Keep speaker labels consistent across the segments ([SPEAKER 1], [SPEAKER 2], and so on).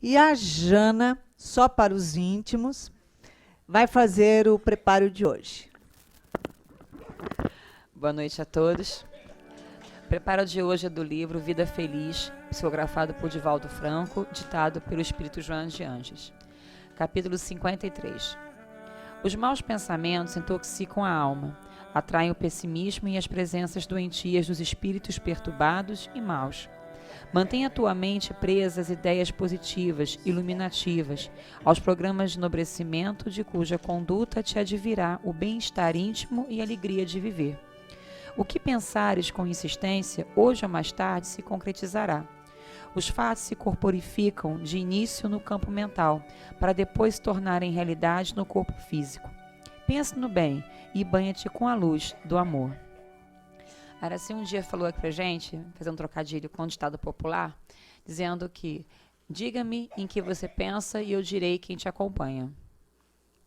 [SPEAKER 1] E a Jana, só para os íntimos, vai fazer o preparo de hoje.
[SPEAKER 2] Boa noite a todos. O preparo de hoje é do livro Vida Feliz, psicografado por Divaldo Franco, ditado pelo Espírito Joana de Anjos. Capítulo 53. Os maus pensamentos intoxicam a alma, atraem o pessimismo e as presenças doentias dos espíritos perturbados e maus. Mantenha tua mente presa às ideias positivas, iluminativas, aos programas de enobrecimento de cuja conduta te advirá o bem-estar íntimo e a alegria de viver. O que pensares com insistência, hoje ou mais tarde se concretizará. Os fatos se corporificam de início no campo mental, para depois se tornarem realidade no corpo físico. Pensa no bem e banha-te com a luz do amor. Araci um dia falou aqui pra gente, fazendo um trocadilho com o ditado popular, dizendo que diga-me em que você pensa e eu direi quem te acompanha.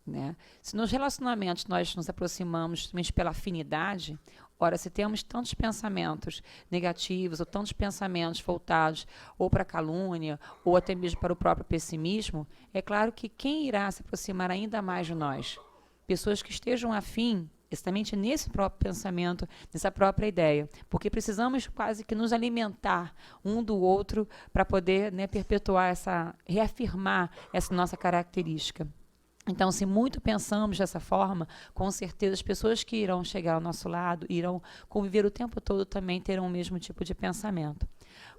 [SPEAKER 2] Né? Se nos relacionamentos nós nos aproximamos justamente pela afinidade, ora, se temos tantos pensamentos negativos ou tantos pensamentos voltados ou para a calúnia ou até mesmo para o próprio pessimismo, é claro que quem irá se aproximar ainda mais de nós? Pessoas que estejam afim exatamente nesse próprio pensamento, nessa própria ideia, porque precisamos quase que nos alimentar um do outro para poder, né, perpetuar reafirmar essa nossa característica. Então, se muito pensamos dessa forma, com certeza as pessoas que irão chegar ao nosso lado, irão conviver o tempo todo, também terão o mesmo tipo de pensamento.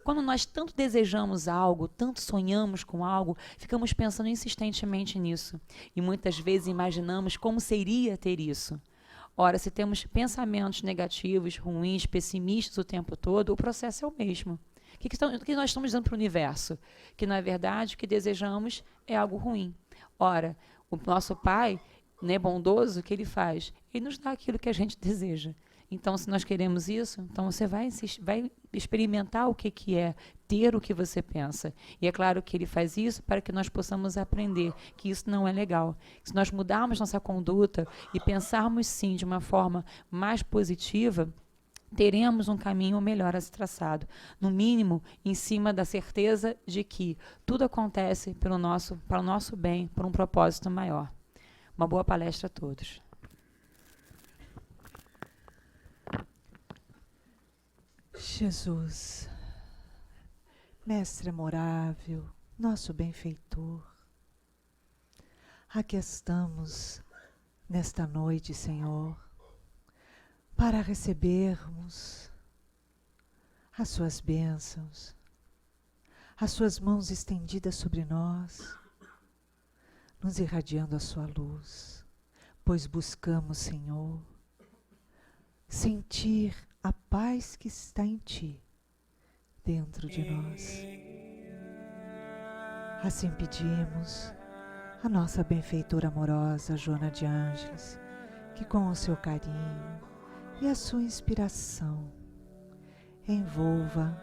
[SPEAKER 2] Quando nós tanto desejamos algo, tanto sonhamos com algo, ficamos pensando insistentemente nisso. E muitas vezes imaginamos como seria ter isso. Ora, se temos pensamentos negativos, ruins, pessimistas o tempo todo, o processo é o mesmo. O que nós estamos dando para o universo? Que, na verdade, o que desejamos é algo ruim. Ora, o nosso Pai, né, bondoso, o que Ele faz? Ele nos dá aquilo que a gente deseja. Então, se nós queremos isso, então você vai experimentar o que é ter o que você pensa. E é claro que ele faz isso para que nós possamos aprender que isso não é legal. Se nós mudarmos nossa conduta e pensarmos sim de uma forma mais positiva, teremos um caminho melhor a ser traçado. No mínimo, em cima da certeza de que tudo acontece para o nosso bem, por um propósito maior. Uma boa palestra a todos.
[SPEAKER 1] Jesus, Mestre amorável, nosso benfeitor, aqui estamos nesta noite, Senhor, para recebermos as suas bênçãos, as suas mãos estendidas sobre nós, nos irradiando a sua luz, pois buscamos, Senhor, sentir a paz que está em Ti, dentro de nós. Assim pedimos a nossa benfeitora amorosa, Joana de Ângeles, que com o seu carinho e a sua inspiração envolva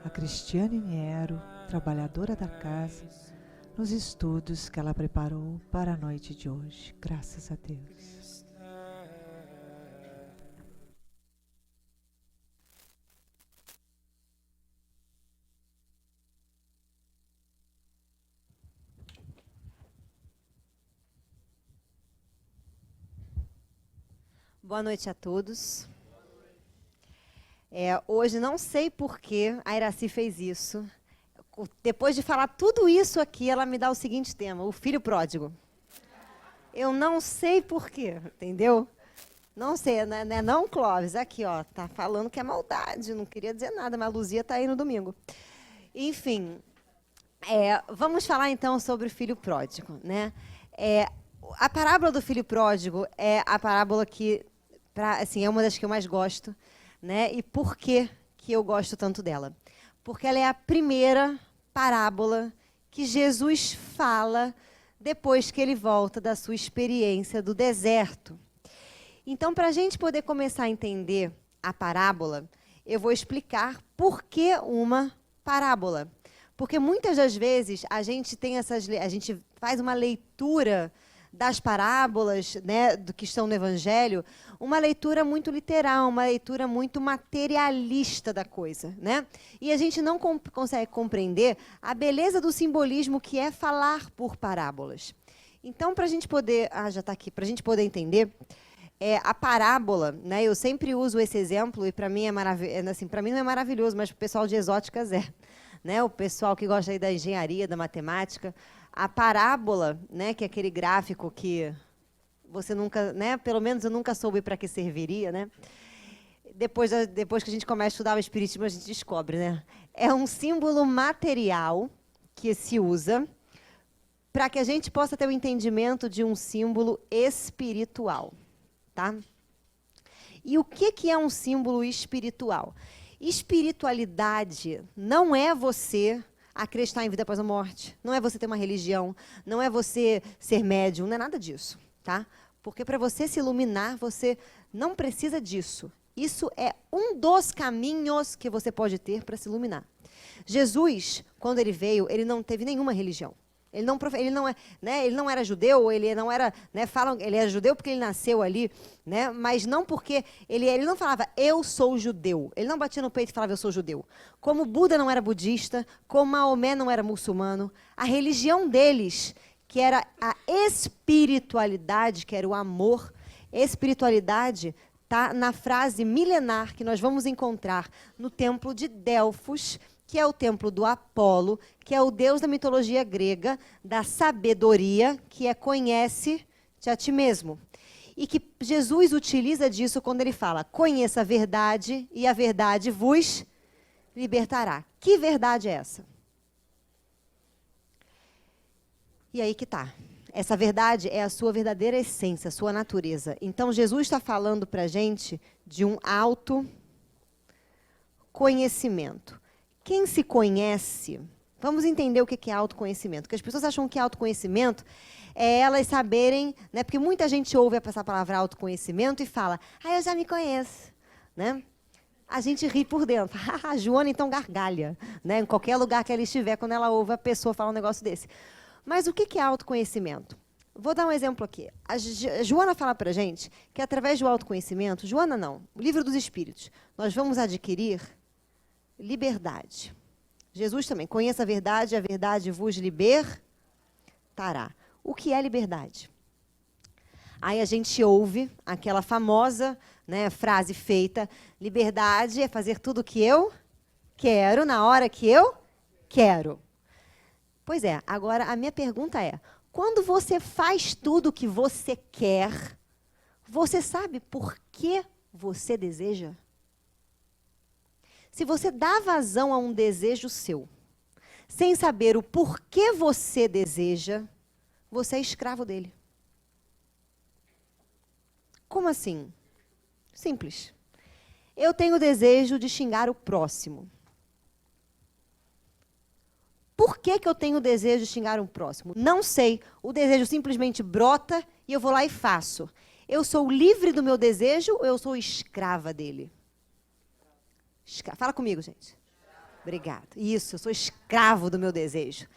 [SPEAKER 1] a Cristiane Niero, trabalhadora da casa, nos estudos que ela preparou para a noite de hoje. Graças a Deus.
[SPEAKER 3] Boa noite a todos. Hoje não sei por que a Iraci fez isso. Depois de falar tudo isso aqui, ela me dá o seguinte tema, o filho pródigo. Eu não sei por quê, entendeu? Não sei, né? Não, Clóvis, aqui, ó, tá falando que é maldade, não queria dizer nada, mas a Luzia tá aí no domingo. Enfim, vamos falar então sobre o filho pródigo, né? A parábola do filho pródigo é a parábola que assim, é uma das que eu mais gosto, né? E por que eu gosto tanto dela? Porque ela é a primeira parábola que Jesus fala depois que ele volta da sua experiência do deserto. Então, para a gente poder começar a entender a parábola, eu vou explicar por que uma parábola. Porque muitas das vezes a gente faz uma leitura das parábolas, né, do que estão no Evangelho, uma leitura muito literal, uma leitura muito materialista da coisa, né? E a gente não consegue compreender a beleza do simbolismo que é falar por parábolas. Então, para a gente poder... já está aqui. Para a gente poder entender, a parábola, né, eu sempre uso esse exemplo, e para mim assim, para mim não é maravilhoso, mas para o pessoal de exóticas é. Né, o pessoal que gosta aí da engenharia, da matemática, a parábola, né, que é aquele gráfico que você nunca, né, pelo menos eu nunca soube para que serviria, né? Depois que a gente começa a estudar o Espiritismo, a gente descobre, né? É um símbolo material que se usa para que a gente possa ter o entendimento de um símbolo espiritual, tá? E o que é um símbolo espiritual? Espiritualidade não é você acreditar em vida após a morte, não é você ter uma religião, não é você ser médium, não é nada disso, tá? Porque para você se iluminar, você não precisa disso. Isso é um dos caminhos que você pode ter para se iluminar. Jesus, quando ele veio, ele não teve nenhuma religião. Ele não era judeu, ele não era, né, ele era judeu porque ele nasceu ali, né, mas não porque ele não falava eu sou judeu. Ele não batia no peito e falava eu sou judeu. Como Buda não era budista, como Maomé não era muçulmano, a religião deles, que era a espiritualidade, que era o amor, espiritualidade está na frase milenar que nós vamos encontrar no templo de Delfos, que é o templo do Apolo, que é o deus da mitologia grega, da sabedoria, que é conhece-te a ti mesmo. E que Jesus utiliza disso quando ele fala, conheça a verdade e a verdade vos libertará. Que verdade é essa? E aí que está. Essa verdade é a sua verdadeira essência, a sua natureza. Então, Jesus está falando para a gente de um autoconhecimento. Quem se conhece, vamos entender o que é autoconhecimento. Porque as pessoas acham que autoconhecimento é elas saberem, né? Porque muita gente ouve essa palavra autoconhecimento e fala, eu já me conheço, né? A gente ri por dentro. A Joana, então, gargalha, né? Em qualquer lugar que ela estiver, quando ela ouve a pessoa falar um negócio desse. Mas o que é autoconhecimento? Vou dar um exemplo aqui. A Joana fala para a gente que, através do autoconhecimento, Joana não, o Livro dos Espíritos, nós vamos adquirir liberdade. Jesus também, conheça a verdade vos libertará. O que é liberdade? Aí a gente ouve aquela famosa, né, frase feita, liberdade é fazer tudo o que eu quero, na hora que eu quero. Pois é, agora a minha pergunta é, quando você faz tudo o que você quer, você sabe por que você deseja? Se você dá vazão a um desejo seu, sem saber o porquê você deseja, você é escravo dele. Como assim? Simples. Eu tenho o desejo de xingar o próximo. Por que eu tenho o desejo de xingar um próximo? Não sei. O desejo simplesmente brota e eu vou lá e faço. Eu sou livre do meu desejo ou eu sou escrava dele? Fala comigo, gente. Obrigada. Isso, eu sou escravo do meu desejo.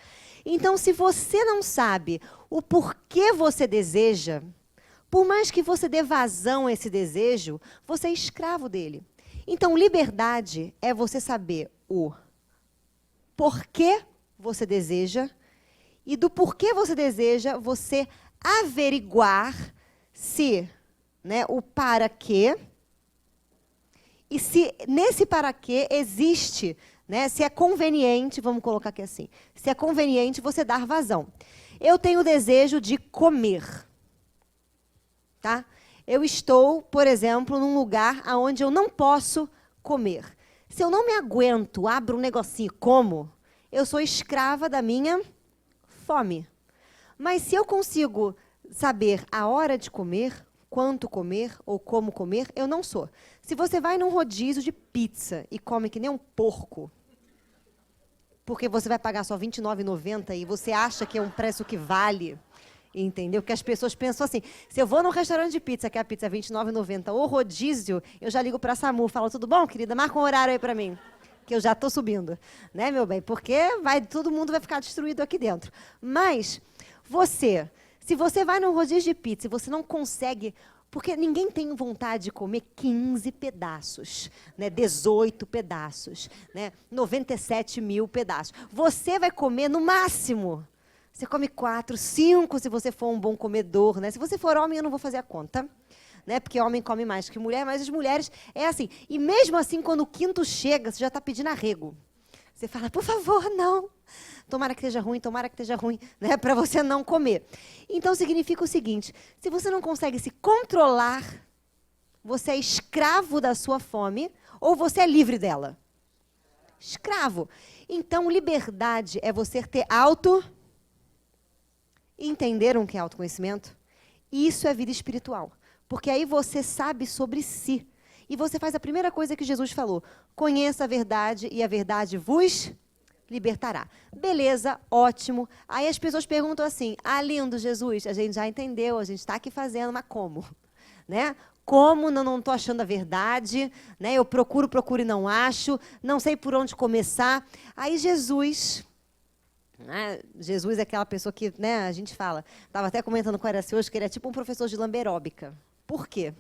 [SPEAKER 3] Então, se você não sabe o porquê você deseja, por mais que você dê vazão a esse desejo, você é escravo dele. Então, liberdade é você saber o porquê você deseja e do porquê você deseja, você averiguar se, né, o para quê, e se nesse para quê existe, né, se é conveniente, vamos colocar aqui assim, se é conveniente você dar vazão. Eu tenho o desejo de comer. Tá? Eu estou, por exemplo, num lugar onde eu não posso comer. Se eu não me aguento, abro um negocinho e como, eu sou escrava da minha fome. Mas se eu consigo saber a hora de comer, quanto comer ou como comer, eu não sou. Se você vai num rodízio de pizza e come que nem um porco, porque você vai pagar só R$ 29,90 e você acha que é um preço que vale, entendeu? Porque as pessoas pensam assim, se eu vou num restaurante de pizza, que a pizza é R$ 29,90, ou rodízio, eu já ligo para a SAMU, falo, tudo bom, querida? Marca um horário aí para mim, que eu já estou subindo. Né, meu bem? Porque todo mundo vai ficar destruído aqui dentro. Mas você, Se você vai num rodízio de pizza e você não consegue, porque ninguém tem vontade de comer 15 pedaços, né? 18 pedaços, né? 97 mil pedaços. Você vai comer no máximo. Você come 4, 5 se você for um bom comedor, né? Se você for homem, eu não vou fazer a conta, né? Porque homem come mais que mulher, mas as mulheres é assim. E mesmo assim, quando o quinto chega, você já está pedindo arrego. Você fala, por favor, não. Tomara que esteja ruim, né? Para você não comer. Então, significa o seguinte, se você não consegue se controlar, você é escravo da sua fome ou você é livre dela? Escravo. Então, liberdade é você ter entenderam o que é autoconhecimento? Isso é vida espiritual. Porque aí você sabe sobre si. E você faz a primeira coisa que Jesus falou. Conheça a verdade e a verdade vos libertará. Beleza, ótimo. Aí as pessoas perguntam assim, lindo, Jesus, a gente já entendeu, a gente está aqui fazendo, mas como? Né? Como não estou achando a verdade, né? Eu procuro e não acho, não sei por onde começar. Aí Jesus... Jesus é aquela pessoa que, né, a gente fala, estava até comentando com a Araci hoje, que ele é tipo um professor de lamberóbica. Por quê?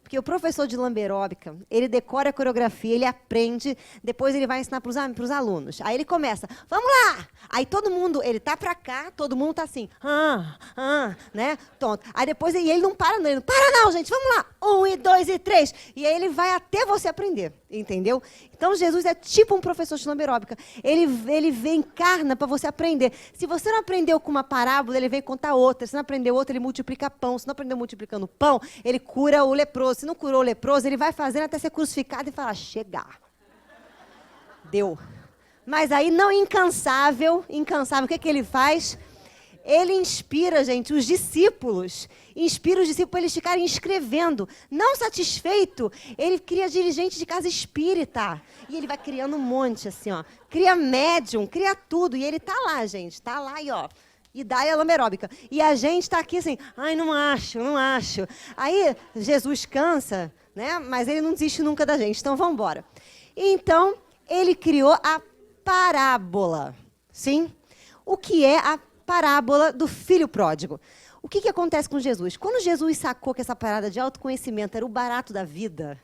[SPEAKER 3] Porque o professor de lamberóbica, ele decora a coreografia, ele aprende, depois ele vai ensinar para os alunos. Aí ele começa, vamos lá! Aí todo mundo, ele tá para cá, todo mundo tá assim, né? Tonto. Aí depois ele não para não, gente, vamos lá! 1, e 2, e 3. E aí ele vai até você aprender, entendeu? Então Jesus é tipo um professor de lamberóbica. Ele vem, encarna para você aprender. Se você não aprendeu com uma parábola, ele vem contar outra. Se não aprendeu outra, ele multiplica pão. Se não aprendeu multiplicando pão, ele cura o leproso. Se não curou o leproso, ele vai fazendo até ser crucificado e falar, chegar. Deu. Mas aí, não incansável, o que ele faz? Ele inspira, gente, os discípulos. Inspira os discípulos para eles ficarem escrevendo. Não satisfeito, ele cria dirigente de casa espírita. E ele vai criando um monte, assim, ó. Cria médium, cria tudo. E ele tá lá, gente. Tá lá e, ó. E dá a lamberóbica. E a gente está aqui assim, não acho. Aí Jesus cansa, né? Mas ele não desiste nunca da gente. Então, vamos embora. Então, ele criou a parábola. Sim? O que é a parábola do filho pródigo? O que acontece com Jesus? Quando Jesus sacou que essa parada de autoconhecimento era o barato da vida,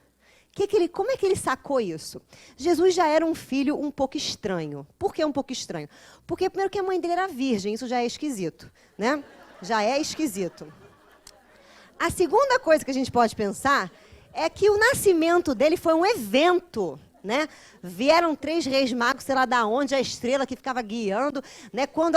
[SPEAKER 3] como é que ele sacou isso? Jesus já era um filho um pouco estranho. Por que um pouco estranho? Porque, primeiro, que a mãe dele era virgem, isso já é esquisito, né? Já é esquisito. A segunda coisa que a gente pode pensar é que o nascimento dele foi um evento, né? Vieram 3 reis magos, sei lá da onde, a estrela que ficava guiando, né? Quando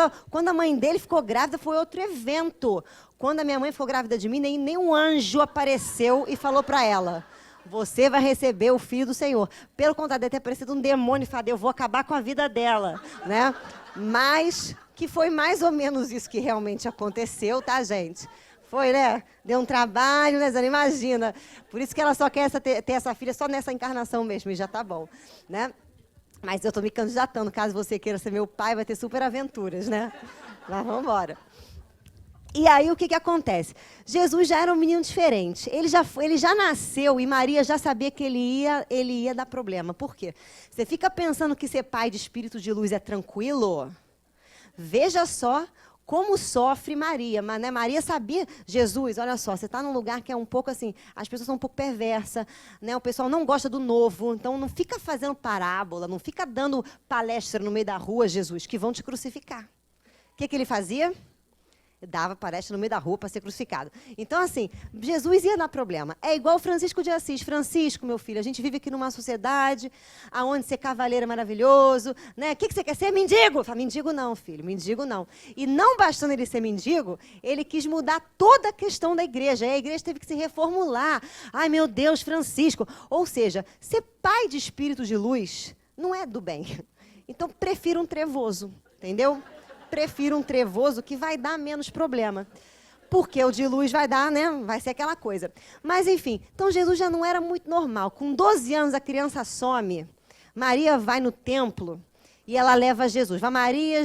[SPEAKER 3] a mãe dele ficou grávida, foi outro evento. Quando a minha mãe ficou grávida de mim, nem um anjo apareceu e falou para ela, você vai receber o filho do Senhor. Pelo contrário, deve ter aparecido um demônio e falado, eu vou acabar com a vida dela, né? Mas que foi mais ou menos isso que realmente aconteceu, tá, gente? Foi, né? Deu um trabalho, né, Zana? Imagina. Por isso que ela só quer ter essa filha só nessa encarnação mesmo, e já tá bom, né? Mas eu estou me candidatando, caso você queira ser meu pai, vai ter super aventuras, né? Mas vamos embora. E aí, o que acontece? Jesus já era um menino diferente. Ele já nasceu e Maria já sabia que ele ia dar problema. Por quê? Você fica pensando que ser pai de espírito de luz é tranquilo? Veja só como sofre Maria. Mas, né, Maria sabia, Jesus, olha só, você está num lugar que é um pouco assim, as pessoas são um pouco perversas, né, o pessoal não gosta do novo, então não fica fazendo parábola, não fica dando palestra no meio da rua, Jesus, que vão te crucificar. O que ele fazia? Dava palestra no meio da rua para ser crucificado. Então, assim, Jesus ia dar problema. É igual Francisco de Assis. Francisco, meu filho, a gente vive aqui numa sociedade onde ser cavaleiro é maravilhoso, né? O que você quer ser? Mendigo? Eu falo, mendigo não, filho, mendigo não. E não bastando ele ser mendigo, ele quis mudar toda a questão da igreja. E a igreja teve que se reformular. Ai, meu Deus, Francisco. Ou seja, ser pai de espírito de luz não é do bem. Então, prefiro um trevoso, entendeu? Prefiro um trevoso que vai dar menos problema. Porque o de luz vai dar, né? Vai ser aquela coisa. Mas, enfim, então Jesus já não era muito normal. Com 12 anos, a criança some. Maria vai no templo e ela leva Jesus. Vai Maria,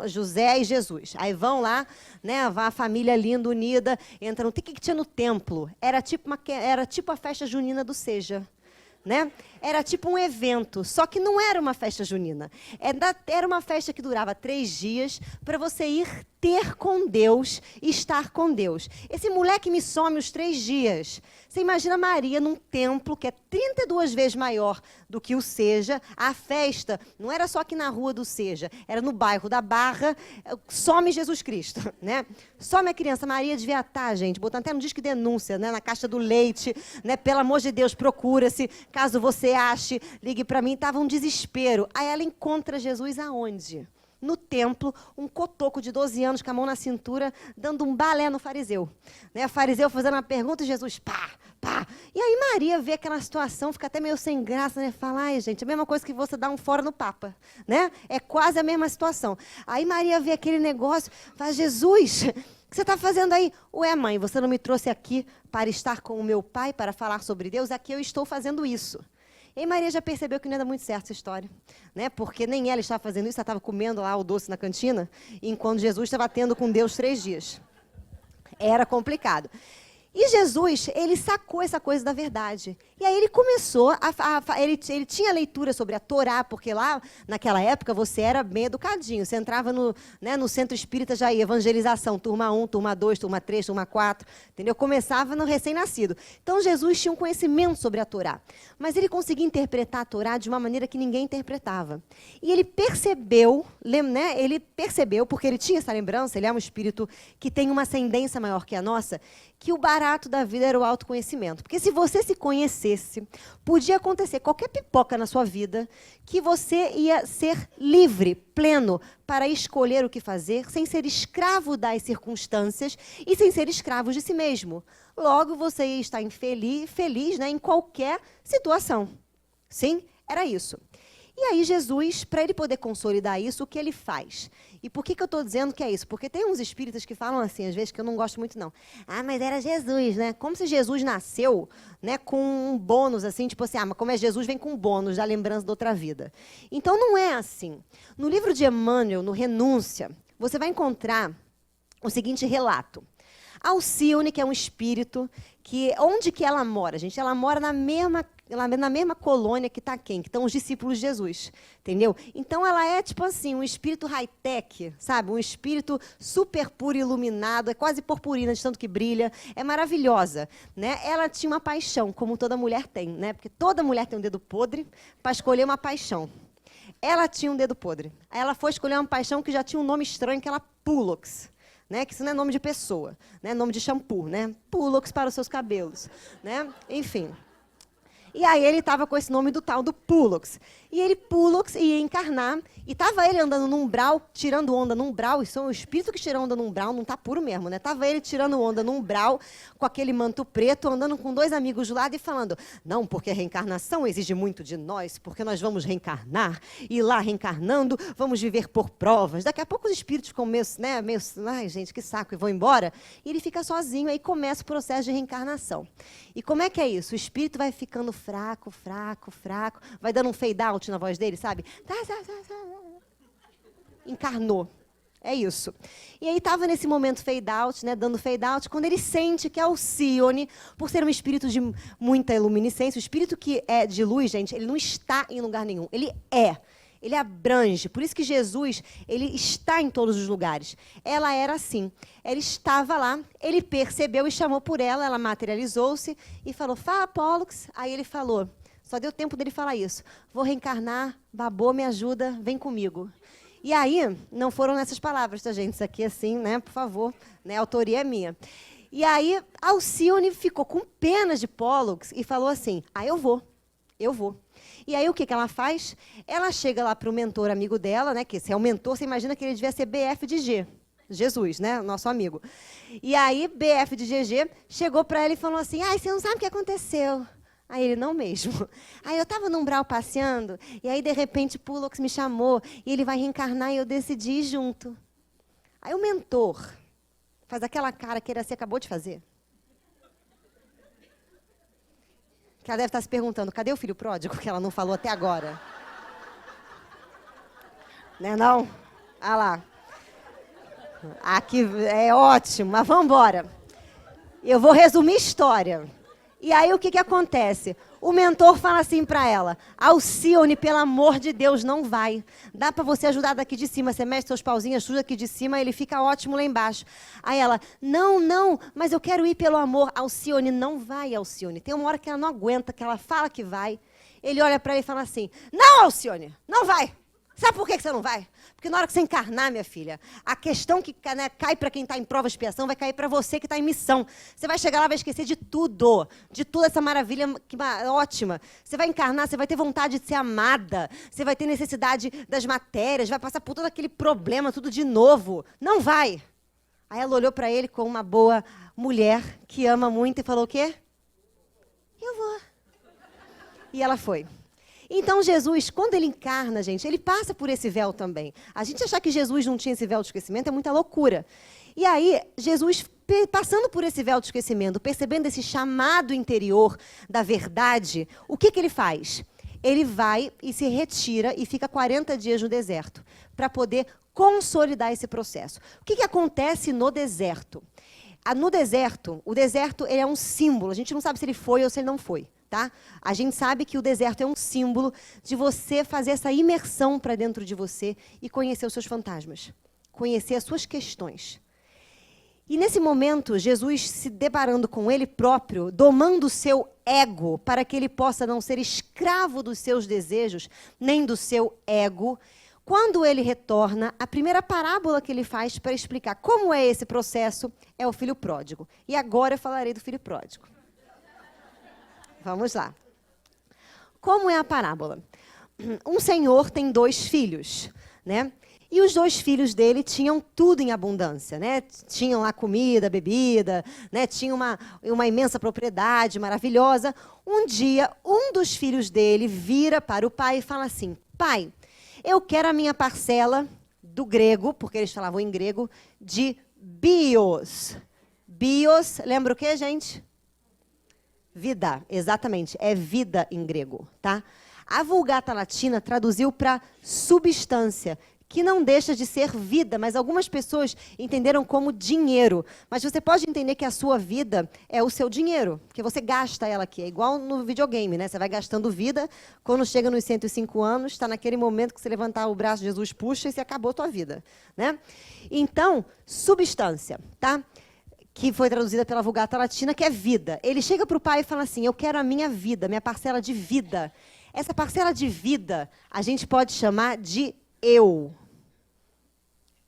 [SPEAKER 3] José e Jesus. Aí vão lá, né? Vai a família linda, unida. Entram. O que tinha no templo? Era tipo a festa junina do Seja. né? Era tipo um evento, só que não era uma festa junina. Era uma festa que durava 3 dias para você ir ter com Deus e estar com Deus. Esse moleque me some os 3 dias. Você imagina Maria num templo que é 32 vezes maior do que o Seja. A festa não era só aqui na rua do Seja, era no bairro da Barra. Some Jesus Cristo, né? Some a criança. Maria devia estar, gente, botando até no disco de denúncia, né? Na caixa do leite, né? Pelo amor de Deus, procura-se. Caso você ache, ligue para mim. Estava um desespero. Aí ela encontra Jesus aonde? No templo, um cotoco de 12 anos com a mão na cintura, dando um balé no fariseu. Né? O fariseu fazendo uma pergunta e Jesus, pá, pá. E aí Maria vê aquela situação, fica até meio sem graça, né? Fala, ai, gente, a mesma coisa que você dar um fora no Papa. Né? É quase a mesma situação. Aí Maria vê aquele negócio, fala, Jesus, o que você está fazendo aí? Ué, mãe, você não me trouxe aqui para estar com o meu pai, para falar sobre Deus? Aqui eu estou fazendo isso. E Maria já percebeu que não ia dar muito certo essa história, né? Porque nem ela estava fazendo isso, ela estava comendo lá o doce na cantina, enquanto Jesus estava tendo com Deus 3 dias. Era complicado. E Jesus, ele sacou essa coisa da verdade. E aí ele começou, ele tinha leitura sobre a Torá, porque lá, naquela época, você era bem educadinho. Você entrava no centro espírita, já ia evangelização, turma 1, turma 2, turma 3, turma 4, entendeu? Começava no recém-nascido. Então, Jesus tinha um conhecimento sobre a Torá. Mas ele conseguia interpretar a Torá de uma maneira que ninguém interpretava. E ele percebeu, né? Ele percebeu, porque ele tinha essa lembrança, ele é um espírito que tem uma ascendência maior que a nossa, que o barato da vida era o autoconhecimento. Porque se você se conhecesse, podia acontecer qualquer pipoca na sua vida, que você ia ser livre, pleno, para escolher o que fazer, sem ser escravo das circunstâncias e sem ser escravo de si mesmo. Logo, você ia estar feliz, né, em qualquer situação. Sim, era isso. E aí Jesus, para ele poder consolidar isso, o que ele faz? E por que eu estou dizendo que é isso? Porque tem uns espíritas que falam assim, às vezes, que eu não gosto muito, não. Ah, mas era Jesus, né? Como se Jesus nasceu, né, com um bônus, assim, tipo assim, mas como é Jesus, vem com um bônus da lembrança da outra vida. Então, não é assim. No livro de Emmanuel, no Renúncia, você vai encontrar o seguinte relato. Alcione, que é um espírito, onde que ela mora, gente? Ela mora na mesma colônia que está quem? Que estão os discípulos de Jesus, entendeu? Então, ela é, tipo assim, um espírito high-tech, sabe? Um espírito super puro e iluminado, é quase purpurina de tanto que brilha, é maravilhosa, né? Ela tinha uma paixão, como toda mulher tem, né? Porque toda mulher tem um dedo podre para escolher uma paixão. Ela tinha um dedo podre. Aí ela foi escolher uma paixão que já tinha um nome estranho, que era Pulox. Né, que isso não é nome de pessoa, né, nome de shampoo, né? Pulox para os seus cabelos, né? Enfim. E aí ele estava com esse nome do tal do Pulox. E ele, Pulox, ia encarnar, e estava ele andando num umbral, tirando onda num umbral, isso é um espírito que tira onda num umbral, não está puro mesmo, né? Estava ele tirando onda num umbral, com aquele manto preto, andando com 2 amigos do lado e falando, não, porque a reencarnação exige muito de nós, porque nós vamos reencarnar, e lá reencarnando, vamos viver por provas. Daqui a pouco os espíritos ficam meio, ai, gente, que saco, e vão embora. E ele fica sozinho, aí começa o processo de reencarnação. E como é que é isso? O espírito vai ficando fraco, vai dando um fade out na voz dele, sabe? Encarnou. É isso. E aí estava nesse momento fade out, né, dando fade out, quando ele sente que Alcione, por ser um espírito de muita iluminiscência, o espírito que é de luz, gente, ele não está em lugar nenhum. Ele abrange. Por isso que Jesus, ele está em todos os lugares. Ela era assim. Ela estava lá, ele percebeu e chamou por ela, ela materializou-se e falou, fala, Pollux. Aí ele falou, só deu tempo dele falar isso. Vou reencarnar, babô, me ajuda, vem comigo. E aí, não foram nessas palavras, tá, gente? Isso aqui, assim, né, por favor, né, a autoria é minha. E aí, Alcione ficou com pena de Pollux e falou assim, eu vou. E aí, o que ela faz? Ela chega lá para o mentor amigo dela, né, que se é o mentor, você imagina que ele devia ser BF de G, Jesus, né, nosso amigo. E aí, BF de GG chegou para ela e falou assim, você não sabe o que aconteceu. Aí ele, não mesmo. Aí eu estava no umbral passeando, e aí, de repente, Pulox me chamou, e ele vai reencarnar, e eu decidi ir junto. Aí o mentor faz aquela cara que ele acabou de fazer. Que ela deve estar se perguntando, cadê o filho pródigo que ela não falou até agora? Né, não? Ah lá. Aqui é ótimo, mas vamos embora. Eu vou resumir a história. E aí o que acontece? O mentor fala assim para ela: Alcione, pelo amor de Deus, não vai. Dá para você ajudar daqui de cima. Você mexe seus pauzinhos, ajuda aqui de cima, ele fica ótimo lá embaixo. Aí ela: não, mas eu quero ir pelo amor. Alcione, não vai, Alcione. Tem uma hora que ela não aguenta, que ela fala que vai. Ele olha para ela e fala assim: não, Alcione, não vai. Sabe por que você não vai? Porque na hora que você encarnar, minha filha, a questão que cai para quem está em prova de expiação vai cair para você que está em missão. Você vai chegar lá e vai esquecer de tudo essa maravilha ótima. Você vai encarnar, você vai ter vontade de ser amada, você vai ter necessidade das matérias, vai passar por todo aquele problema, tudo de novo. Não vai. Aí ela olhou para ele como uma boa mulher que ama muito e falou o quê? Eu vou. E ela foi. Então, Jesus, quando ele encarna, gente, ele passa por esse véu também. A gente achar que Jesus não tinha esse véu de esquecimento é muita loucura. E aí, Jesus, passando por esse véu de esquecimento, percebendo esse chamado interior da verdade, o que ele faz? Ele vai e se retira e fica 40 dias no deserto, para poder consolidar esse processo. O que acontece no deserto? No deserto, o deserto ele é um símbolo. A gente não sabe se ele foi ou se ele não foi. Tá? A gente sabe que o deserto é um símbolo de você fazer essa imersão para dentro de você e conhecer os seus fantasmas, conhecer as suas questões. E nesse momento, Jesus se deparando com ele próprio, domando o seu ego para que ele possa não ser escravo dos seus desejos, nem do seu ego. Quando ele retorna, a primeira parábola que ele faz para explicar como é esse processo é o filho pródigo. E agora eu falarei do filho pródigo. Vamos lá. Como é a parábola? Um senhor tem 2 filhos, né? E os 2 filhos dele tinham tudo em abundância, né? Tinham lá comida, bebida, né? Tinham uma imensa propriedade maravilhosa. Um dia, um dos filhos dele vira para o pai e fala assim: pai, eu quero a minha parcela do grego, porque eles falavam em grego, de bios. Bios, lembra o quê, gente? Vida, exatamente, é vida em grego, tá? A Vulgata Latina traduziu para substância, que não deixa de ser vida, mas algumas pessoas entenderam como dinheiro. Mas você pode entender que a sua vida é o seu dinheiro, porque você gasta ela aqui. É igual no videogame, né? Você vai gastando vida, quando chega nos 105 anos, está naquele momento que você levantar o braço, Jesus puxa e você acabou a tua vida, né? Então, substância, tá? Que foi traduzida pela Vulgata Latina, que é vida. Ele chega para o pai e fala assim: eu quero a minha vida, minha parcela de vida. Essa parcela de vida a gente pode chamar de eu.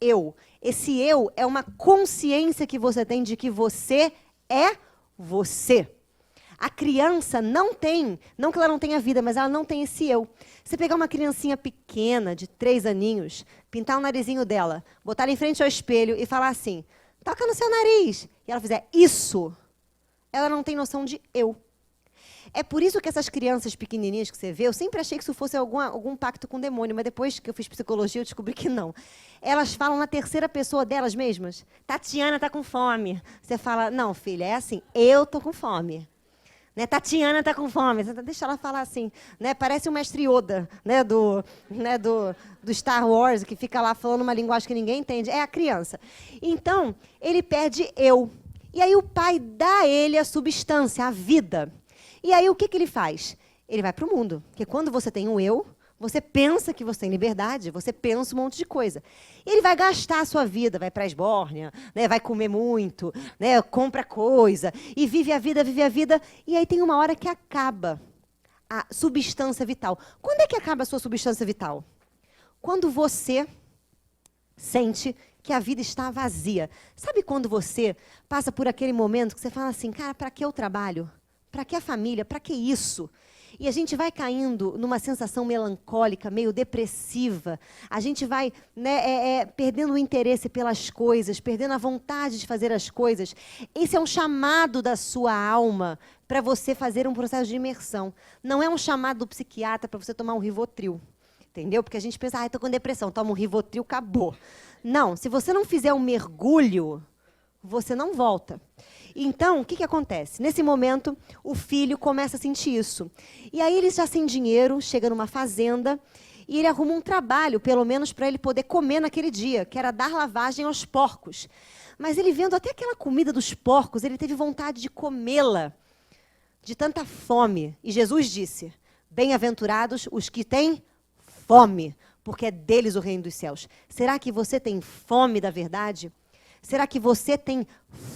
[SPEAKER 3] Eu. Esse eu é uma consciência que você tem de que você é você. A criança não tem, não que ela não tenha vida, mas ela não tem esse eu. Você pegar uma criancinha pequena, de 3 aninhos, pintar o narizinho dela, botar ela em frente ao espelho e falar assim: toca no seu nariz. E ela fizer isso, ela não tem noção de eu. É por isso que essas crianças pequenininhas que você vê, eu sempre achei que isso fosse algum pacto com o demônio, mas depois que eu fiz psicologia eu descobri que não. Elas falam na terceira pessoa delas mesmas. Tatiana está com fome. Você fala: não, filha, é assim, eu estou com fome. Né? Tatiana está com fome. Deixa ela falar assim. Né? Parece o mestre Yoda, né? Do Star Wars, que fica lá falando uma linguagem que ninguém entende. É a criança. Então, ele perde eu. E aí o pai dá a ele a substância, a vida. E aí o que ele faz? Ele vai para o mundo. Porque quando você tem um eu, você pensa que você tem liberdade, você pensa um monte de coisa. E ele vai gastar a sua vida, vai para a esbórnia, né, vai comer muito, né, compra coisa, e vive a vida, e aí tem uma hora que acaba a substância vital. Quando é que acaba a sua substância vital? Quando você sente que a vida está vazia. Sabe quando você passa por aquele momento que você fala assim: cara, para que eu trabalho? Para que a família? Para que isso? E a gente vai caindo numa sensação melancólica, meio depressiva. A gente vai, né, perdendo o interesse pelas coisas, perdendo a vontade de fazer as coisas. Esse é um chamado da sua alma para você fazer um processo de imersão. Não é um chamado do psiquiatra para você tomar um Rivotril. Entendeu? Porque a gente pensa: estou com depressão, toma um Rivotril, acabou. Não, se você não fizer um mergulho, você não volta. Então, o que acontece? Nesse momento, o filho começa a sentir isso. E aí ele já sem dinheiro, chega numa fazenda e ele arruma um trabalho, pelo menos para ele poder comer naquele dia, que era dar lavagem aos porcos. Mas ele vendo até aquela comida dos porcos, ele teve vontade de comê-la. de tanta fome. E Jesus disse, bem-aventurados os que têm fome, porque é deles o reino dos céus. Será que você tem fome da verdade? Será que você tem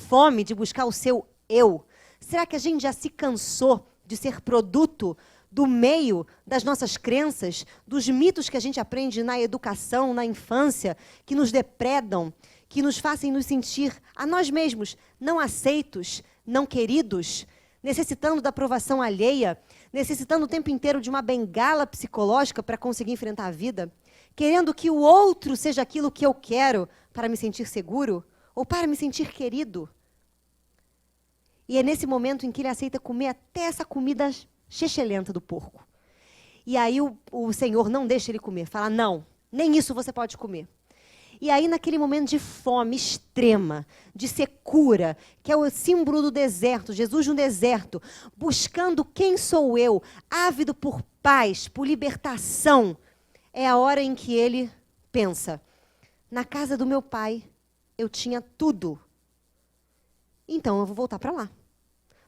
[SPEAKER 3] fome de buscar o seu eu? Será que a gente já se cansou de ser produto do meio das nossas crenças, dos mitos que a gente aprende na educação, na infância, que nos depredam, que nos fazem nos sentir a nós mesmos não aceitos, não queridos, necessitando da aprovação alheia, necessitando o tempo inteiro de uma bengala psicológica para conseguir enfrentar a vida, querendo que o outro seja aquilo que eu quero para me sentir seguro ou para me sentir querido. E é nesse momento em que ele aceita comer até essa comida chechelenta do porco. E aí o Senhor não deixa ele comer, fala, não, nem isso você pode comer. E aí, naquele momento de fome extrema, de secura, que é o símbolo do deserto, Jesus no deserto, buscando quem sou eu, ávido por paz, por libertação, é a hora em que ele pensa, na casa do meu pai eu tinha tudo, então eu vou voltar para lá.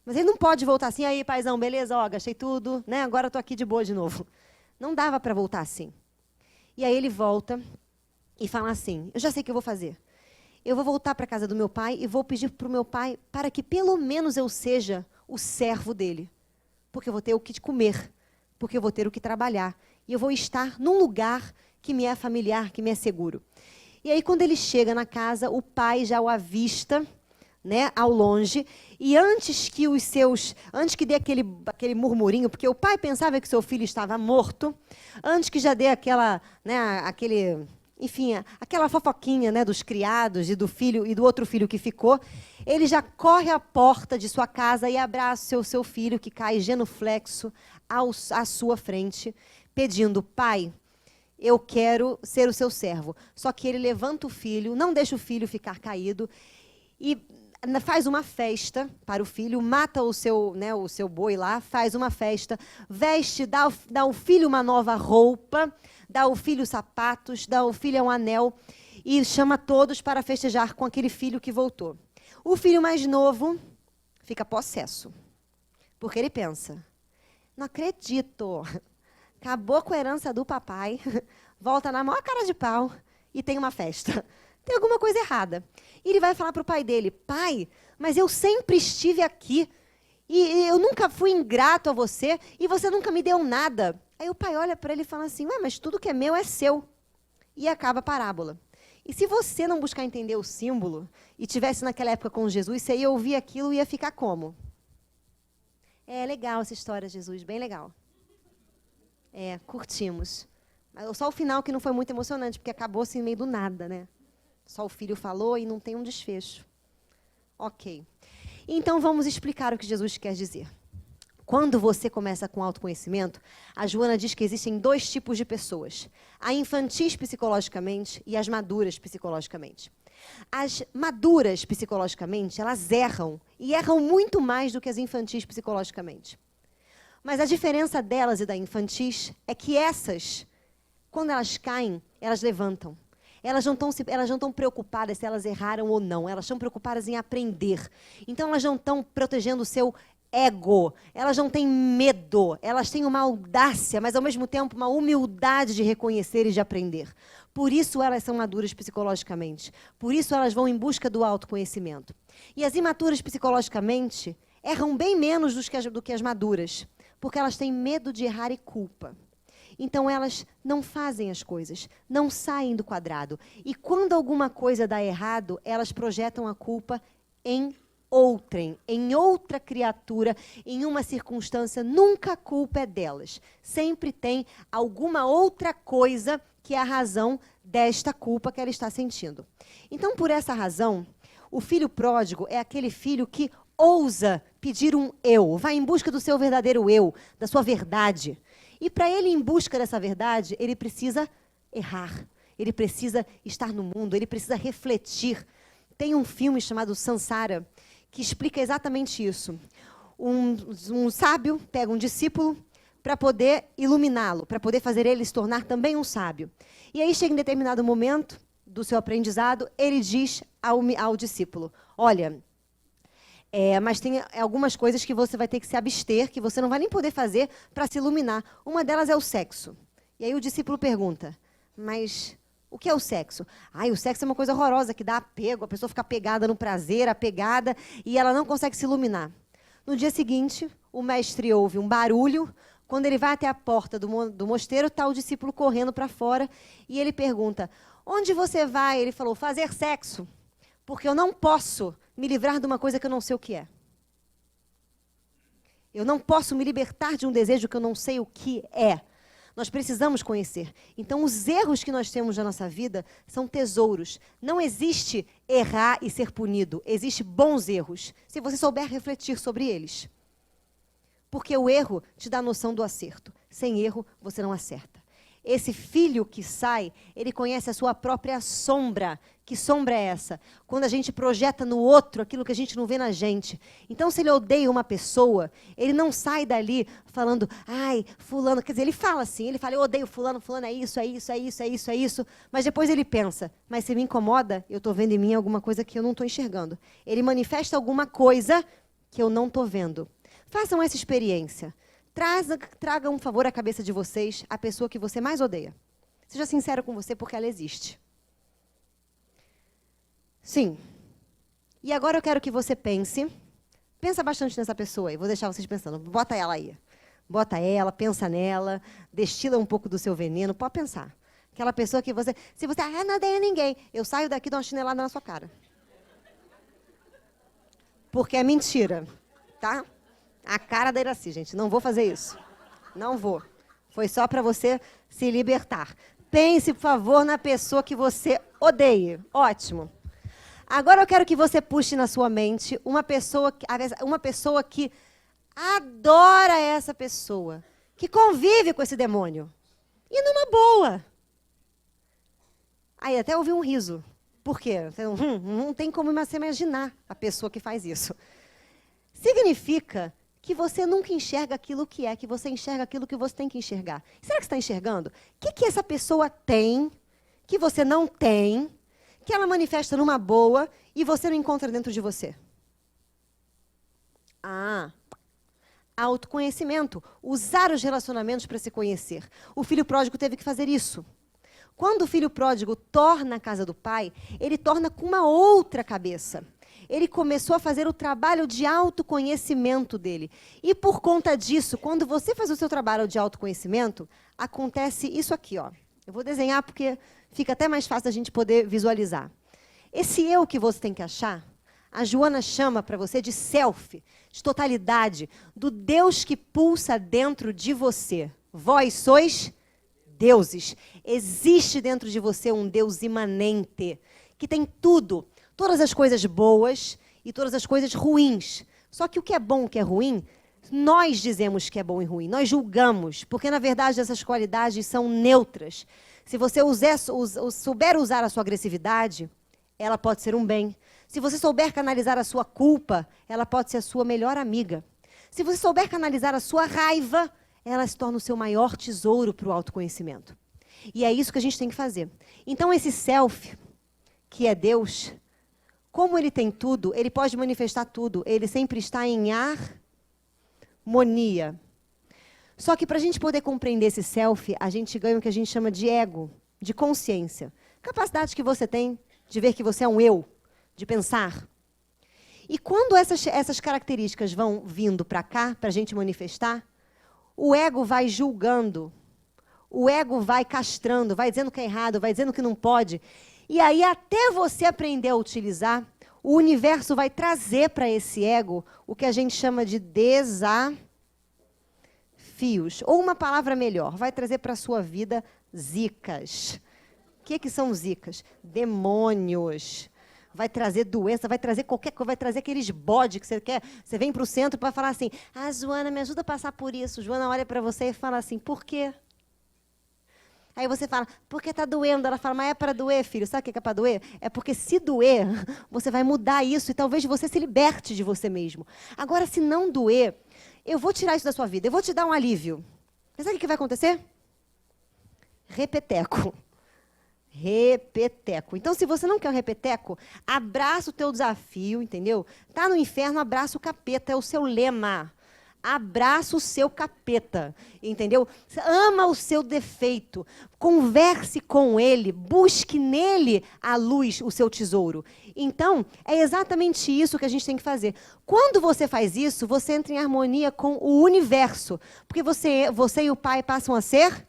[SPEAKER 3] Mas ele não pode voltar assim, aí paizão, beleza, ó, gastei tudo, né? Agora estou aqui de boa de novo. Não dava para voltar assim. E aí ele volta e fala assim, eu já sei o que eu vou fazer. Eu vou voltar para a casa do meu pai e vou pedir para o meu pai para que pelo menos eu seja o servo dele. Porque eu vou ter o que comer, porque eu vou ter o que trabalhar. E eu vou estar num lugar que me é familiar, que me é seguro. E aí quando ele chega na casa, o pai já o avista, né, ao longe, e antes que dê aquele murmurinho, porque o pai pensava que seu filho estava morto, antes que já dê aquela fofoquinha, né, dos criados e do filho e do outro filho que ficou, ele já corre à porta de sua casa e abraça o seu filho que cai genuflexo à sua frente, pedindo, pai, eu quero ser o seu servo. Só que ele levanta o filho, não deixa o filho ficar caído e faz uma festa para o filho, mata o seu boi lá, faz uma festa, veste, dá ao filho uma nova roupa, dá ao filho sapatos, dá ao filho um anel e chama todos para festejar com aquele filho que voltou. O filho mais novo fica possesso, porque ele pensa, não acredito, acabou com a herança do papai, volta na maior cara de pau e tem uma festa. Tem alguma coisa errada. E ele vai falar para o pai dele, pai, mas eu sempre estive aqui e eu nunca fui ingrato a você e você nunca me deu nada. Aí o pai olha para ele e fala assim, ué, mas tudo que é meu é seu. E acaba a parábola. E se você não buscar entender o símbolo e tivesse naquela época com Jesus, você ia ouvir aquilo e ia ficar como? É legal essa história, Jesus, bem legal. Curtimos. Mas só o final que não foi muito emocionante, porque acabou assim meio do nada, né? Só o filho falou e não tem um desfecho. Ok. Então, vamos explicar o que Jesus quer dizer. Quando você começa com autoconhecimento, a Joana diz que existem 2 tipos de pessoas. A infantis psicologicamente e as maduras psicologicamente. As maduras psicologicamente, elas erram. E erram muito mais do que as infantis psicologicamente. Mas a diferença delas e da infantis é que essas, quando elas caem, elas levantam. Elas não estão preocupadas se elas erraram ou não. Elas estão preocupadas em aprender. Então, elas não estão protegendo o seu ego. Elas não têm medo. Elas têm uma audácia, mas, ao mesmo tempo, uma humildade de reconhecer e de aprender. Por isso, elas são maduras psicologicamente. Por isso, elas vão em busca do autoconhecimento. E as imaturas psicologicamente erram bem menos do que as maduras, porque elas têm medo de errar e culpa. Então, elas não fazem as coisas, não saem do quadrado. E quando alguma coisa dá errado, elas projetam a culpa em outrem, em outra criatura, em uma circunstância. Nunca a culpa é delas. Sempre tem alguma outra coisa que é a razão desta culpa que ela está sentindo. Então, por essa razão, o filho pródigo é aquele filho que ousa pedir um eu, vai em busca do seu verdadeiro eu, da sua verdade. E para ele ir em busca dessa verdade, ele precisa errar, ele precisa estar no mundo, ele precisa refletir. Tem um filme chamado Sansara, que explica exatamente isso. Um sábio pega um discípulo para poder iluminá-lo, para poder fazer ele se tornar também um sábio. E aí chega em determinado momento do seu aprendizado, ele diz ao discípulo, olha, Mas tem algumas coisas que você vai ter que se abster, que você não vai nem poder fazer para se iluminar. Uma delas é o sexo. E aí o discípulo pergunta, mas o que é o sexo? O sexo é uma coisa horrorosa, que dá apego, a pessoa fica apegada no prazer, apegada, e ela não consegue se iluminar. No dia seguinte, o mestre ouve um barulho. Quando ele vai até a porta do mosteiro, está o discípulo correndo para fora, e ele pergunta, onde você vai? Ele falou, fazer sexo, porque eu não posso me livrar de uma coisa que eu não sei o que é. Eu não posso me libertar de um desejo que eu não sei o que é. Nós precisamos conhecer. Então, os erros que nós temos na nossa vida são tesouros. Não existe errar e ser punido. Existem bons erros, se você souber refletir sobre eles. Porque o erro te dá a noção do acerto. Sem erro, você não acerta. Esse filho que sai, ele conhece a sua própria sombra. Que sombra é essa? Quando a gente projeta no outro aquilo que a gente não vê na gente. Então, se ele odeia uma pessoa, ele não sai dali falando, fulano, quer dizer, ele fala assim, eu odeio fulano, fulano é isso, é isso, é isso, é isso, é isso. Mas depois ele pensa, mas se me incomoda, eu estou vendo em mim alguma coisa que eu não estou enxergando. Ele manifesta alguma coisa que eu não estou vendo. Façam essa experiência. Traga um favor à cabeça de vocês, a pessoa que você mais odeia. Seja sincero com você, porque ela existe. Sim. E agora eu quero que você pensa bastante nessa pessoa aí, vou deixar vocês pensando, bota ela aí. Bota ela, pensa nela, destila um pouco do seu veneno, pode pensar. Aquela pessoa que você, se você, não odeia ninguém, eu saio daqui e dou uma chinelada na sua cara. Porque é mentira, tá? A cara da Iraci, gente, não vou fazer isso. Não vou. Foi só para você se libertar. Pense, por favor, na pessoa que você odeia. Ótimo. Agora eu quero que você puxe na sua mente uma pessoa que adora essa pessoa, que convive com esse demônio. E numa boa. Aí até ouvi um riso. Por quê? Não tem como você imaginar a pessoa que faz isso. Significa que você nunca enxerga aquilo que é, que você enxerga aquilo que você tem que enxergar. Será que você está enxergando? O que essa pessoa tem, que você não tem, que ela manifesta numa boa e você não encontra dentro de você? Autoconhecimento. Usar os relacionamentos para se conhecer. O filho pródigo teve que fazer isso. Quando o filho pródigo torna a casa do pai, ele torna com uma outra cabeça. Ele começou a fazer o trabalho de autoconhecimento dele. E por conta disso, quando você faz o seu trabalho de autoconhecimento, acontece isso aqui, ó. Eu vou desenhar porque fica até mais fácil a gente poder visualizar. Esse eu que você tem que achar, a Joana chama para você de self, de totalidade, do Deus que pulsa dentro de você. Vós sois deuses. Existe dentro de você um Deus imanente, que tem tudo. Todas as coisas boas e todas as coisas ruins. Só que o que é bom, o que é ruim, nós dizemos que é bom e ruim. Nós julgamos, porque, na verdade, essas qualidades são neutras. Se você souber usar a sua agressividade, ela pode ser um bem. Se você souber canalizar a sua culpa, ela pode ser a sua melhor amiga. Se você souber canalizar a sua raiva, ela se torna o seu maior tesouro para o autoconhecimento. E é isso que a gente tem que fazer. Então, esse self, que é Deus, como ele tem tudo, ele pode manifestar tudo. Ele sempre está em harmonia. Só que para a gente poder compreender esse self, a gente ganha o que a gente chama de ego, de consciência. Capacidade que você tem de ver que você é um eu, de pensar. E quando essas características vão vindo para cá, para a gente manifestar, o ego vai julgando, o ego vai castrando, vai dizendo que é errado, vai dizendo que não pode. E aí, até você aprender a utilizar, o universo vai trazer para esse ego o que a gente chama de desafios. Ou uma palavra melhor, vai trazer para a sua vida zicas. O que são zicas? Demônios. Vai trazer doença, vai trazer qualquer coisa, vai trazer aqueles bodes que você quer. Você vem para o centro para falar assim, Joana, me ajuda a passar por isso. Joana olha para você e fala assim, por quê? Aí você fala, porque está doendo. Ela fala, mas é para doer, filho. Sabe o que é para doer? É porque se doer, você vai mudar isso e talvez você se liberte de você mesmo. Agora, se não doer, eu vou tirar isso da sua vida, eu vou te dar um alívio. Mas sabe o que vai acontecer? Repeteco. Repeteco. Então, se você não quer o repeteco, abraça o teu desafio, entendeu? Tá no inferno, abraça o capeta, é o seu lema. Abraça o seu capeta, entendeu? Ama o seu defeito, converse com ele, busque nele a luz, o seu tesouro. Então, é exatamente isso que a gente tem que fazer. Quando você faz isso, você entra em harmonia com o universo, porque você e o Pai passam a ser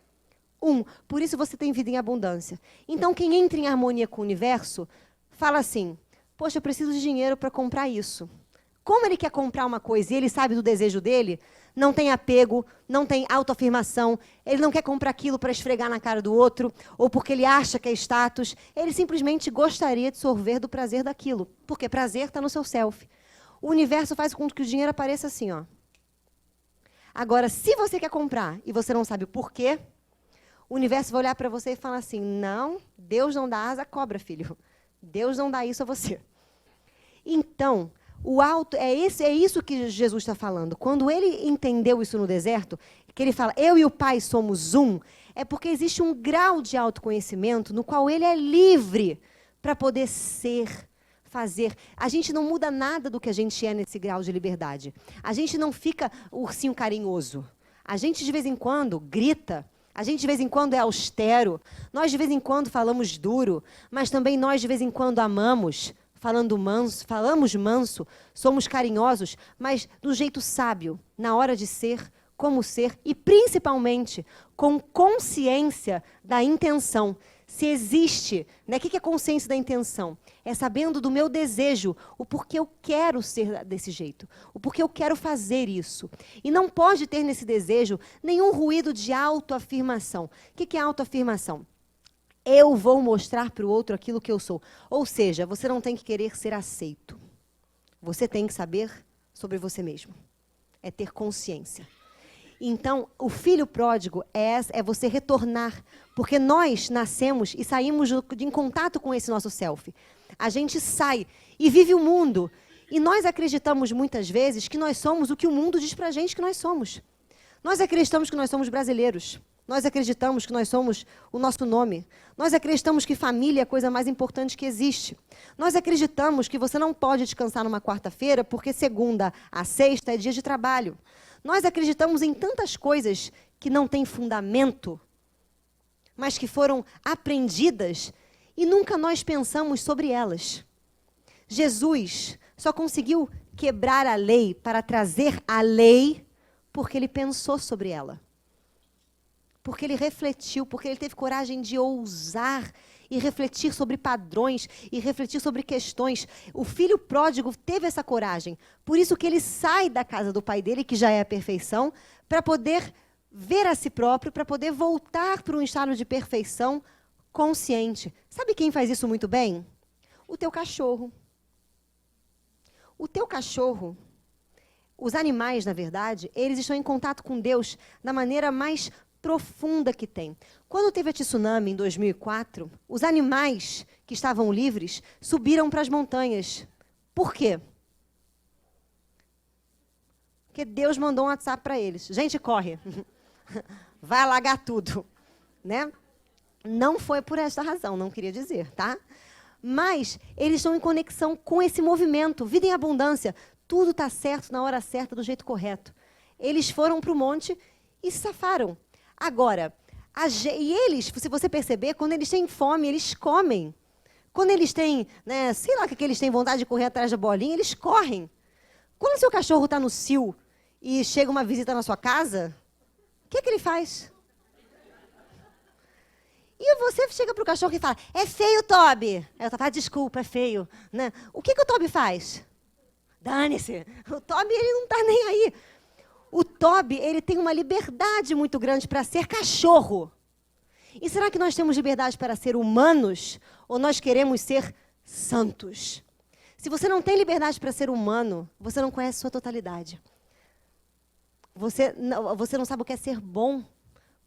[SPEAKER 3] um. Por isso você tem vida em abundância. Então, quem entra em harmonia com o universo, fala assim, poxa, eu preciso de dinheiro para comprar isso. Como ele quer comprar uma coisa e ele sabe do desejo dele, não tem apego, não tem autoafirmação, ele não quer comprar aquilo para esfregar na cara do outro, ou porque ele acha que é status, ele simplesmente gostaria de sorver do prazer daquilo, porque prazer está no seu self. O universo faz com que o dinheiro apareça assim, ó. Agora, se você quer comprar e você não sabe o porquê, o universo vai olhar para você e falar assim, não, Deus não dá asa à cobra, filho. Deus não dá isso a você. Então, o alto, é isso que Jesus está falando. Quando ele entendeu isso no deserto, que ele fala, eu e o Pai somos um, é porque existe um grau de autoconhecimento no qual ele é livre para poder ser, fazer. A gente não muda nada do que a gente é nesse grau de liberdade. A gente não fica ursinho carinhoso. A gente, de vez em quando, grita. A gente, de vez em quando, é austero. Nós, de vez em quando, falamos duro. Mas também nós, de vez em quando, amamos. Falamos manso, somos carinhosos, mas do jeito sábio, na hora de ser, como ser, e principalmente com consciência da intenção. Se existe, né? O que é consciência da intenção? É sabendo do meu desejo, o porquê eu quero ser desse jeito, o porquê eu quero fazer isso. E não pode ter nesse desejo nenhum ruído de autoafirmação. O que é autoafirmação? Eu vou mostrar para o outro aquilo que eu sou. Ou seja, você não tem que querer ser aceito. Você tem que saber sobre você mesmo. É ter consciência. Então, o filho pródigo é você retornar. Porque nós nascemos e saímos em contato com esse nosso self. A gente sai e vive o mundo. E nós acreditamos muitas vezes que nós somos o que o mundo diz para a gente que nós somos. Nós acreditamos que nós somos brasileiros. Nós acreditamos que nós somos o nosso nome. Nós acreditamos que família é a coisa mais importante que existe. Nós acreditamos que você não pode descansar numa quarta-feira porque segunda a sexta é dia de trabalho. Nós acreditamos em tantas coisas que não têm fundamento, mas que foram aprendidas e nunca nós pensamos sobre elas. Jesus só conseguiu quebrar a lei para trazer a lei porque ele pensou sobre ela. Porque ele refletiu, porque ele teve coragem de ousar e refletir sobre padrões e refletir sobre questões. O filho pródigo teve essa coragem. Por isso que ele sai da casa do pai dele, que já é a perfeição, para poder ver a si próprio, para poder voltar para um estado de perfeição consciente. Sabe quem faz isso muito bem? O teu cachorro. O teu cachorro, os animais, na verdade, eles estão em contato com Deus da maneira mais profunda que tem. Quando teve a tsunami em 2004, os animais que estavam livres subiram para as montanhas. Por quê? Porque Deus mandou um WhatsApp para eles. Gente, corre. Vai alagar tudo. Né? Não foi por esta razão, não queria dizer, tá? Mas eles estão em conexão com esse movimento. Vida em abundância. Tudo está certo na hora certa, do jeito correto. Eles foram para o monte e se safaram. Agora, e eles, se você perceber, quando eles têm fome, eles comem. Quando eles têm, né, sei lá, que eles têm vontade de correr atrás da bolinha, eles correm. Quando seu cachorro está no cio e chega uma visita na sua casa, o que ele faz? E você chega para o cachorro e fala, é feio, Toby. Ela fala, desculpa, é feio. Né? O que o Toby faz? Dane-se. O Toby, ele não está nem aí. O Toby, ele tem uma liberdade muito grande para ser cachorro. E será que nós temos liberdade para ser humanos ou nós queremos ser santos? Se você não tem liberdade para ser humano, você não conhece sua totalidade. Você não sabe o que é ser bom,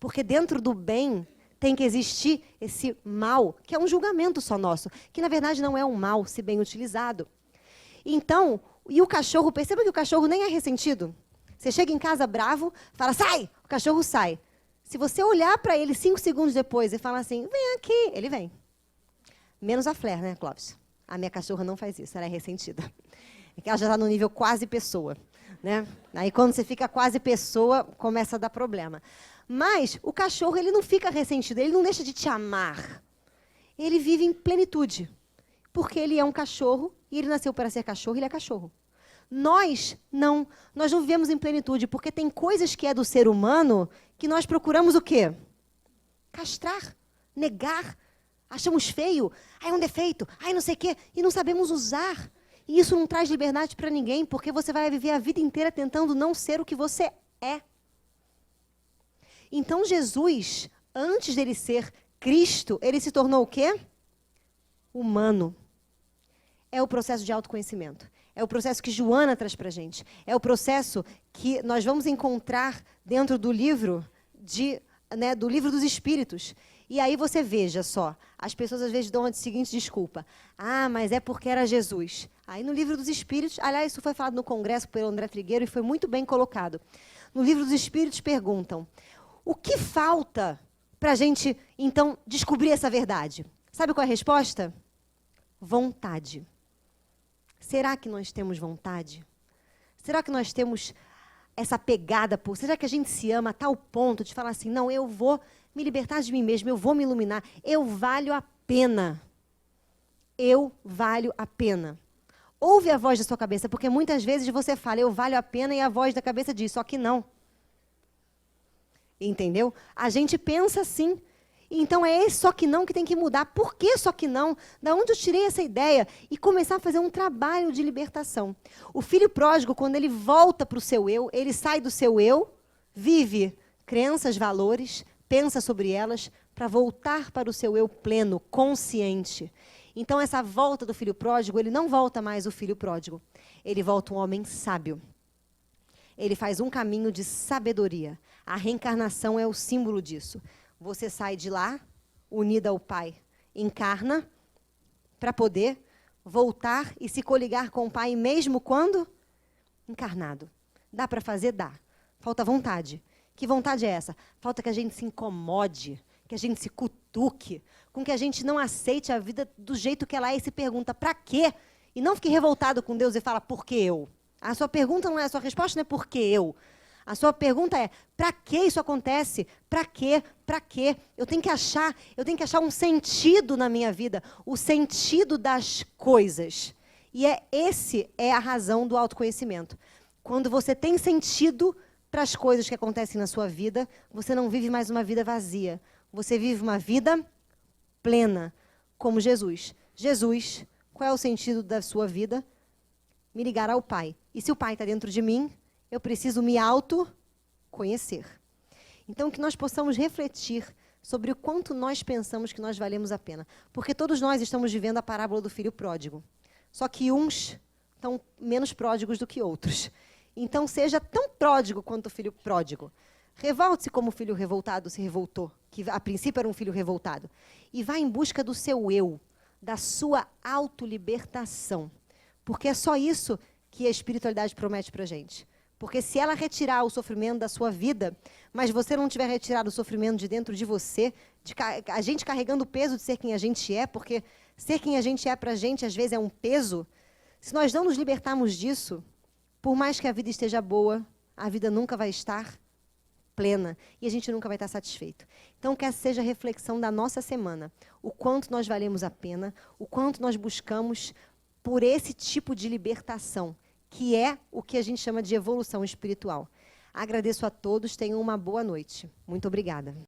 [SPEAKER 3] porque dentro do bem tem que existir esse mal, que é um julgamento só nosso, que na verdade não é um mal, se bem utilizado. Então, e o cachorro, perceba que o cachorro nem é ressentido. Você chega em casa bravo, fala, sai! O cachorro sai. Se você olhar para ele 5 segundos depois e falar assim, vem aqui, ele vem. Menos a Flair, né, Clóvis? A minha cachorra não faz isso, ela é ressentida. É que ela já está no nível quase pessoa, né? Aí quando você fica quase pessoa, começa a dar problema. Mas o cachorro, ele não fica ressentido, ele não deixa de te amar. Ele vive em plenitude, porque ele é um cachorro e ele nasceu para ser cachorro, ele é cachorro. Nós não vivemos em plenitude, porque tem coisas que é do ser humano que nós procuramos o quê? Castrar, negar, achamos feio, é um defeito, não sei o quê, e não sabemos usar. E isso não traz liberdade para ninguém, porque você vai viver a vida inteira tentando não ser o que você é. Então Jesus, antes dele ser Cristo, ele se tornou o quê? Humano. É o processo de autoconhecimento. É o processo que Joana traz para a gente. É o processo que nós vamos encontrar dentro do livro do livro dos Espíritos. E aí você veja só, as pessoas às vezes dão a seguinte desculpa. Mas é porque era Jesus. Aí no livro dos Espíritos, aliás, isso foi falado no congresso pelo André Trigueiro e foi muito bem colocado. No livro dos Espíritos perguntam, o que falta para a gente, então, descobrir essa verdade? Sabe qual é a resposta? Vontade. Será que nós temos vontade? Será que nós temos essa pegada por... Será que a gente se ama a tal ponto de falar assim, não, eu vou me libertar de mim mesmo, eu vou me iluminar, eu valho a pena. Eu valho a pena. Ouve a voz da sua cabeça, porque muitas vezes você fala, eu valho a pena, e a voz da cabeça diz, só que não. Entendeu? A gente pensa assim. Então é esse só que não que tem que mudar. Por que só que não? Da onde eu tirei essa ideia? E começar a fazer um trabalho de libertação. O filho pródigo, quando ele volta para o seu eu, ele sai do seu eu, vive crenças, valores, pensa sobre elas, para voltar para o seu eu pleno, consciente. Então essa volta do filho pródigo, ele não volta mais o filho pródigo. Ele volta um homem sábio. Ele faz um caminho de sabedoria. A reencarnação é o símbolo disso. Você sai de lá, unida ao Pai, encarna, para poder voltar e se coligar com o Pai, mesmo quando encarnado. Dá para fazer? Dá. Falta vontade. Que vontade é essa? Falta que a gente se incomode, que a gente se cutuque, com que a gente não aceite a vida do jeito que ela é e se pergunta, para quê? E não fique revoltado com Deus e fala, por que eu? A sua pergunta não é, a sua resposta não é por que eu? A sua pergunta é, para que isso acontece? Para quê? Para quê? Eu tenho que achar um sentido na minha vida, o sentido das coisas. E esse é a razão do autoconhecimento. Quando você tem sentido para as coisas que acontecem na sua vida, você não vive mais uma vida vazia. Você vive uma vida plena, como Jesus. Jesus, qual é o sentido da sua vida? Me ligar ao Pai. E se o Pai está dentro de mim, eu preciso me autoconhecer. Então, que nós possamos refletir sobre o quanto nós pensamos que nós valemos a pena. Porque todos nós estamos vivendo a parábola do filho pródigo. Só que uns estão menos pródigos do que outros. Então, seja tão pródigo quanto o filho pródigo. Revolte-se como o filho revoltado se revoltou, que a princípio era um filho revoltado. E vá em busca do seu eu, da sua autolibertação. Porque é só isso que a espiritualidade promete para a gente. Porque se ela retirar o sofrimento da sua vida, mas você não tiver retirado o sofrimento de dentro de você, a gente carregando o peso de ser quem a gente é, porque ser quem a gente é para a gente, às vezes, é um peso. Se nós não nos libertarmos disso, por mais que a vida esteja boa, a vida nunca vai estar plena e a gente nunca vai estar satisfeito. Então, que essa seja a reflexão da nossa semana. O quanto nós valemos a pena, o quanto nós buscamos por esse tipo de libertação, que é o que a gente chama de evolução espiritual. Agradeço a todos, tenham uma boa noite. Muito obrigada.